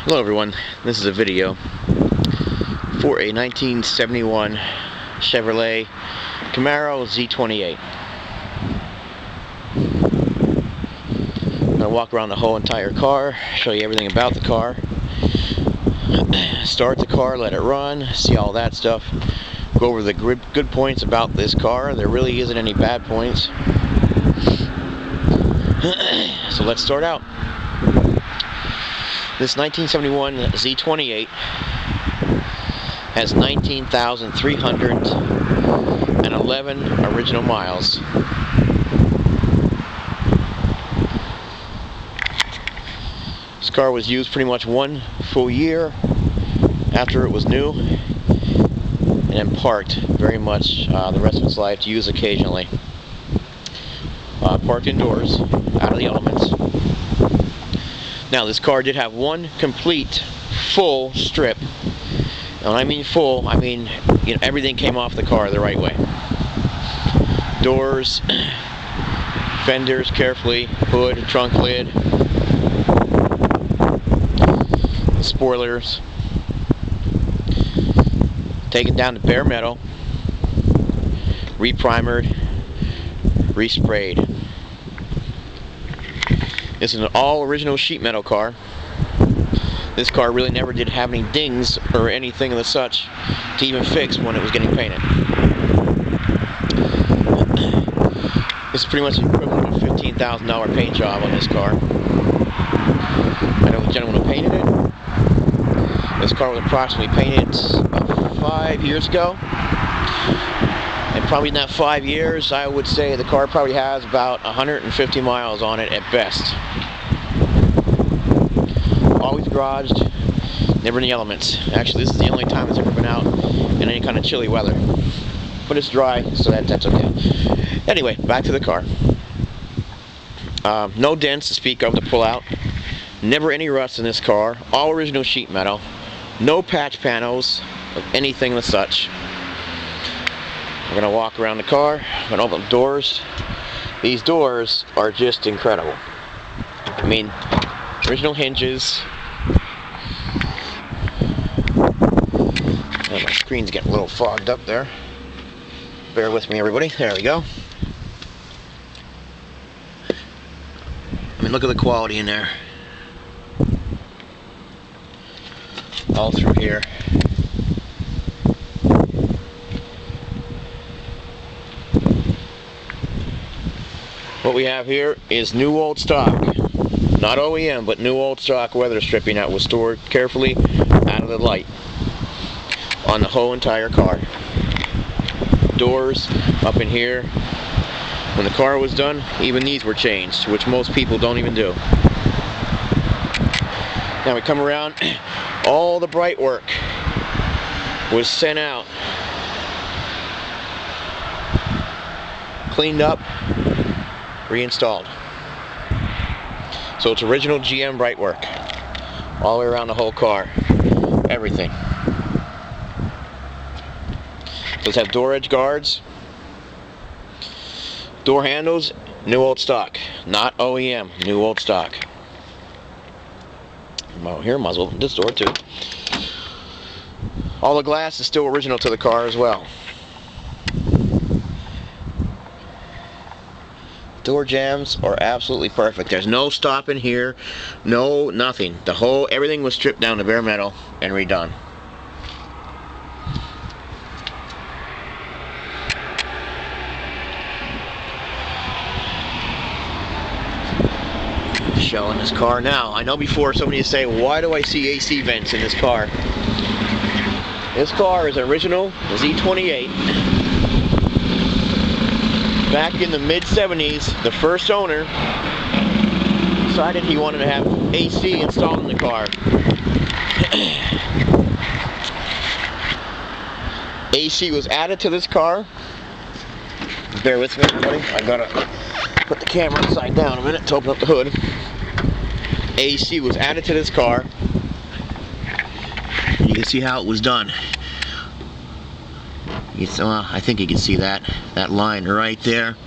Hello everyone, this is a video for a 1971 Chevrolet Camaro Z28. I'm going to walk around the whole entire car, show you everything about the car, start the car, let it run, see all that stuff, go over the good points about this car. There really isn't any bad points. So let's start out. This 1971 Z28 has 19,311 original miles. This car was used pretty much one full year after it was new, and then parked very much the rest of its life to use occasionally. Parked indoors, out of the elements. Now, this car did have one complete, full strip. And when I mean full, I mean, everything came off the car the right way. Doors, fenders carefully, hood, trunk lid, spoilers, taken down to bare metal, reprimered, resprayed. This is an all original sheet metal car. This car really never did have any dings or anything of the such to even fix when it was getting painted. This is pretty much the equivalent of a $15,000 paint job on this car. I know the gentleman who painted it. This car was approximately painted about 5 years ago. And probably in that 5 years, I would say the car probably has about 150 miles on it at best. Always garaged, never in the elements. Actually, this is the only time it's ever been out in any kind of chilly weather. But it's dry, so that's okay. Anyway, back to the car. No dents to speak of to pull out. Never any rust in this car. All original sheet metal. No patch panels of anything of such. We're going to walk around the car. I'm going to open the doors. These doors are just incredible. I mean, original hinges. Oh, my screen's getting a little fogged up there. Bear with me, everybody. There we go. I mean, look at the quality in there. All through here. What we have here is new old stock. Not OEM, but new old stock weather stripping that was stored carefully out of the light on the whole entire car. Doors up in here. When the car was done, even these were changed, which most people don't even do. Now we come around, all the bright work was sent out, cleaned up, reinstalled. So it's original GM bright work all the way around the whole car, everything. Does have door edge guards, door handles, new old stock, not OEM, new old stock. Well, here, might as well open this door too. All the glass is still original to the car as well. Door jambs are absolutely perfect. There's no stop in here, no nothing. Everything was stripped down to bare metal and redone. Showing this car now. I know before somebody is saying, why do I see AC vents in this car? This car is original Z28. Back in the mid-70s, the first owner decided he wanted to have AC installed in the car. AC was added to this car. Bear with me, everybody. I gotta put the camera upside down a minute to open up the hood. AC was added to this car. You can see how it was done. I think you can see that line right there.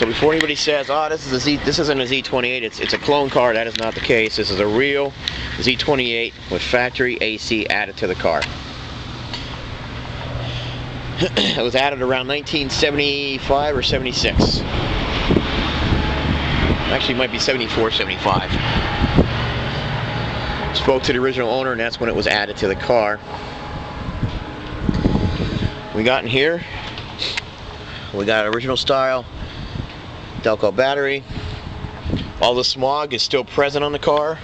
So before anybody says, "Oh, this isn't a Z28, it's a clone car," that is not the case. This is a real Z28 with factory AC added to the car. It was added around 1975 or 76. Actually, it might be 74, 75. Spoke to the original owner, and that's when it was added to the car. We got in here. We got original style Delco battery. All the smog is still present on the car.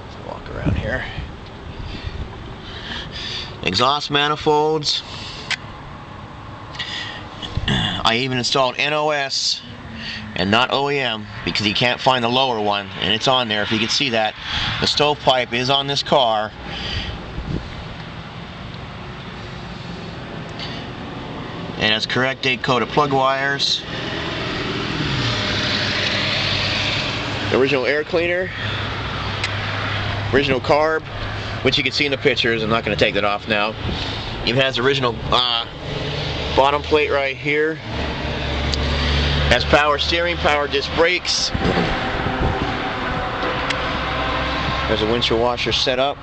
Let's walk around here. Exhaust manifolds. I even installed NOS and not OEM because you can't find the lower one, and it's on there if you can see that. The stovepipe is on this car. And it's correct date coded plug wires. The original air cleaner. Original carb, which you can see in the pictures. I'm not going to take that off now. Even has the original bottom plate right here. Has power steering, power disc brakes. There's a windshield washer set up.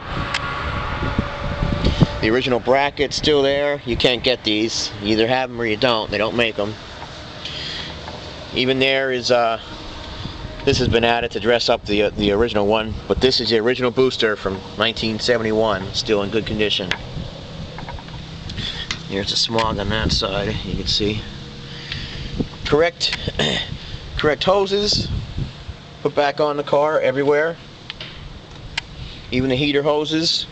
The original bracket's still there. You can't get these. You either have them or you don't. They don't make them. Even there is, this has been added to dress up the original one, but this is the original booster from 1971, still in good condition. Here's the smog on that side, you can see. Correct hoses put back on the car everywhere. Even the heater hoses.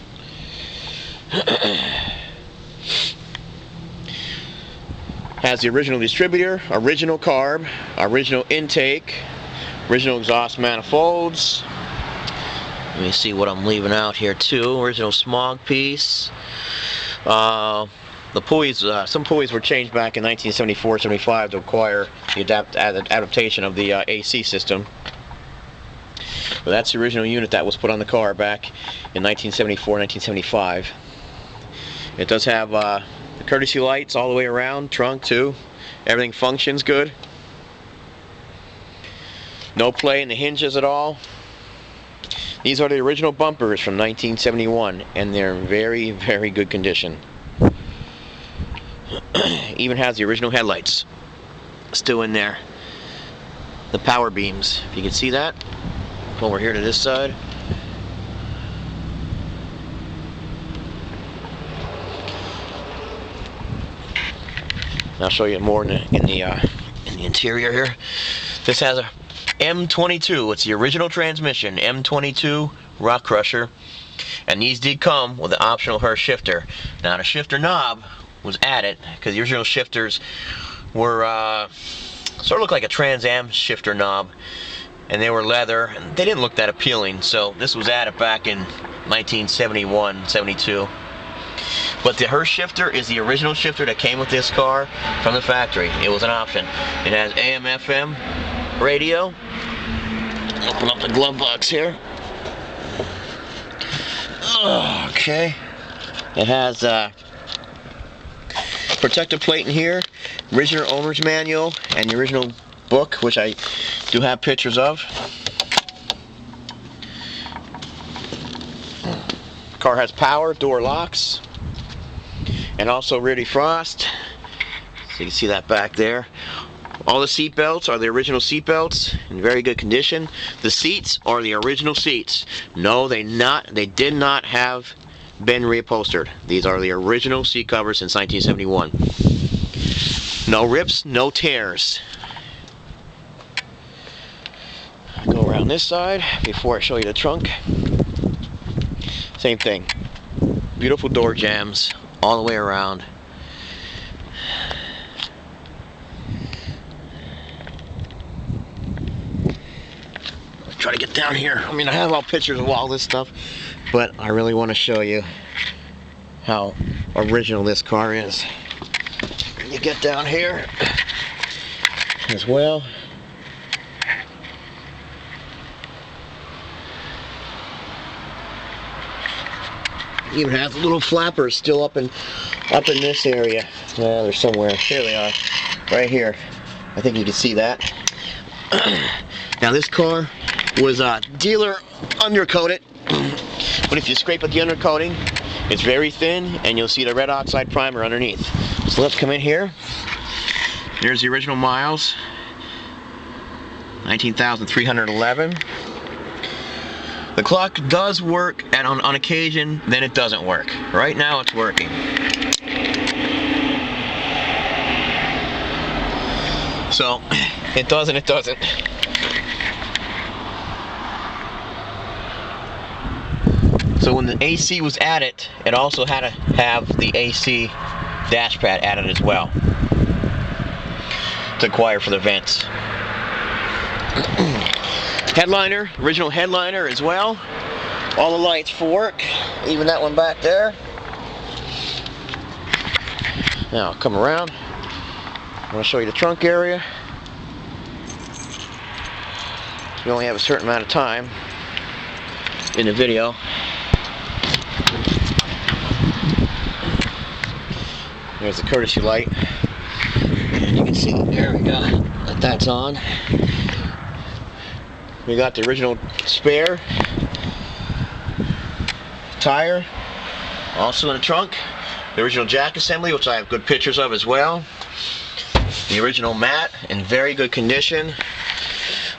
Has the original distributor, original carb, original intake, original exhaust manifolds. Let me see what I'm leaving out here too. Original smog piece. The pulleys, some pulleys were changed back in 1974-75 to acquire the adaptation of the AC system. But that's the original unit that was put on the car back in 1974-1975. It does have the courtesy lights all the way around, trunk too. Everything functions good. No play in the hinges at all. These are the original bumpers from 1971, and they're in very, very good condition. Even has the original headlights still in there. The power beams, if you can see that. Over here to this side. I'll show you more in the interior here. This has a M22. It's the original transmission, M22 rock crusher, and these did come with an optional Hurst shifter. Now the shifter knob was added because the original shifters were sort of looked like a Trans Am shifter knob, and they were leather, and they didn't look that appealing. So this was added back in 1971, 72. But the Hurst shifter is the original shifter that came with this car from the factory. It was an option. It has AM, FM radio. Open up the glove box here. Okay. It has a protective plate in here, original owner's manual, and the original book, which I do have pictures of. Car has power, door locks, and also rear defrost. So you can see that back there. All the seat belts are the original seat belts in very good condition. The seats are the original seats. No, they did not have been reupholstered. These are the original seat covers since 1971. No rips, no tears. Go around this side before I show you the trunk. Same thing. Beautiful door jambs all the way around. Let's try to get down here. I mean, I have all pictures of all this stuff, but I really want to show you how original this car is. You get down here as well. Even has little flappers still up in this area. Well, they're somewhere. Here they are, right here. I think you can see that. Now this car was dealer undercoated, but if you scrape at the undercoating, it's very thin, and you'll see the red oxide primer underneath. So let's come in here. There's the original miles, 19,311. The clock does work on occasion, then it doesn't work. Right now it's working. So, it does and it doesn't. So when the AC was added, it also had to have the AC dash pad added as well to acquire for the vents. Headliner, original headliner as well. All the lights for work, even that one back there. Now I'll come around. I'm going to show you the trunk area. We only have a certain amount of time in the video. There's the courtesy light. And you can see, there we go, that that's on. We got the original spare tire, also in the trunk. The original jack assembly, which I have good pictures of as well. The original mat in very good condition.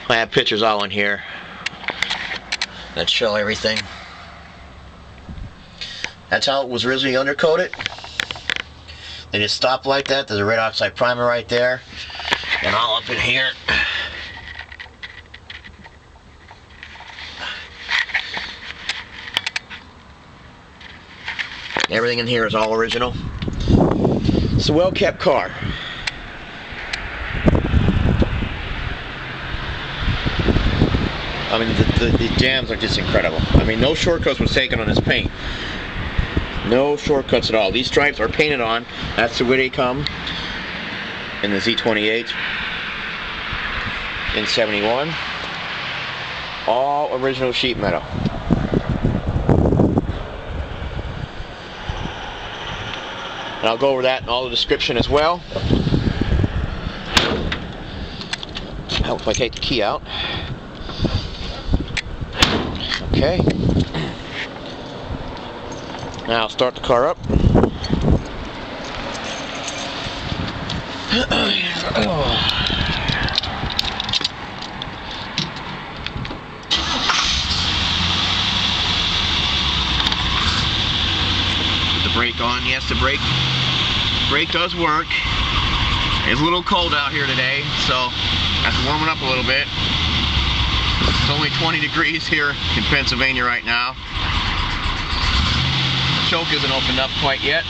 I have pictures all in here that show everything. That's how it was originally undercoated. They just stopped like that. There's a red oxide primer right there, and all up in here. Everything in here is all original. It's a well-kept car. I mean, the jams are just incredible. I mean, no shortcuts was taken on this paint. No shortcuts at all. These stripes are painted on. That's the way they come in the Z28 in 71. All original sheet metal. And I'll go over that in all the description as well. Help if I take the key out. Okay. Now I'll start the car up. Put the brake on. Yes, the brake does work. It's a little cold out here today, so I have to warm it up a little bit. It's only 20 degrees here in Pennsylvania right now. The choke isn't opened up quite yet.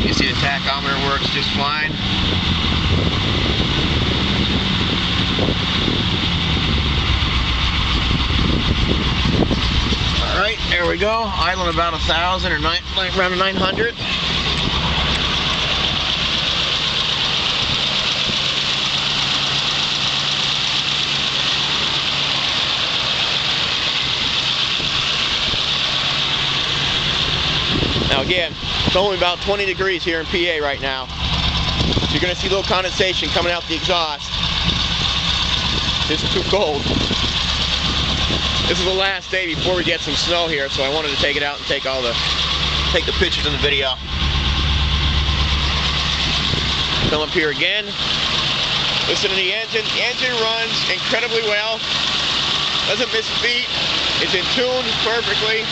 You see the tachometer works just fine. Alright, there we go. Idling about 1,000 or around 900. Now again, it's only about 20 degrees here in PA right now. So you're going to see a little condensation coming out the exhaust. It's too cold. This is the last day before we get some snow here, so I wanted to take it out and take the pictures in the video. Come up here again. Listen to the engine. The engine runs incredibly well. Doesn't miss a beat. It's in tune perfectly.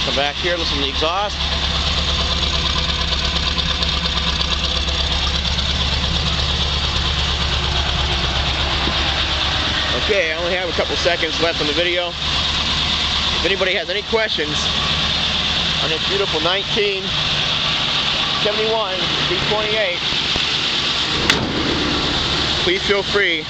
Come back here, listen to the exhaust. Okay, I only have a couple seconds left on the video. If anybody has any questions on this beautiful 1971 Z28, please feel free